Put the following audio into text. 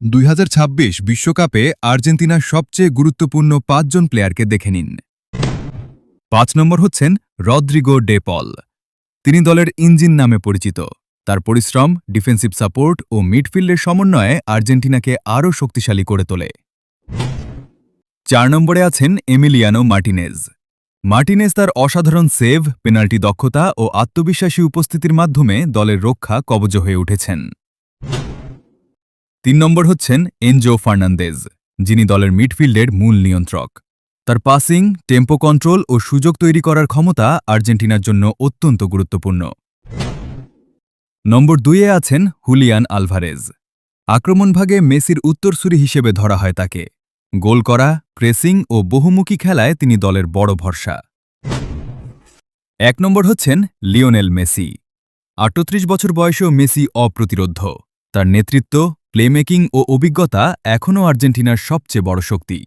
2026 বিশ্বকাপে আর্জেন্টিনার সবচেয়ে গুরুত্বপূর্ণ ৫ জন প্লেয়ারকে দেখে নিন। ৫ নম্বর হচ্ছেন রদ্রিগো ডে পল। তিনি দলের ইঞ্জিন নামে পরিচিত। তার পরিশ্রম, ডিফেন্সিভ সাপোর্ট ও মিডফিল্ডের সমন্বয়ে আর্জেন্টিনাকে আরও শক্তিশালী করে তোলে। ৪ নম্বরে আছেন এমিলিয়ানো মার্টিনেজ। মার্টিনেজ তার অসাধারণ সেভ, পেনাল্টি দক্ষতা ও আত্মবিশ্বাসী উপস্থিতির মাধ্যমে দলের রক্ষা কবচ হয়ে উঠেছেন। ৩ নম্বর হচ্ছেন এনজো ফার্নান্দেজ, যিনি দলের মিডফিল্ডের মূল নিয়ন্ত্রক। তার পাসিং, টেম্পো কন্ট্রোল ও সুযোগ তৈরি করার ক্ষমতা আর্জেন্টিনার জন্য অত্যন্ত গুরুত্বপূর্ণ। নম্বর ২-এ আছেন হুলিয়ান আলভারেজ। আক্রমণভাগে মেসির উত্তরসূরি হিসেবে ধরা হয় তাকে। গোল করা, প্রেসিং ও বহুমুখী খেলায় তিনি দলের বড় ভরসা। ১ নম্বর হচ্ছেন লিওনেল মেসি। ৩৮ বছর বয়সেও মেসি অপ্রতিরোধ্য। তার নেতৃত্ব, প্লেমেকিং ও অভিজ্ঞতা এখনও আর্জেন্টিনার সবচেয়ে বড় শক্তি।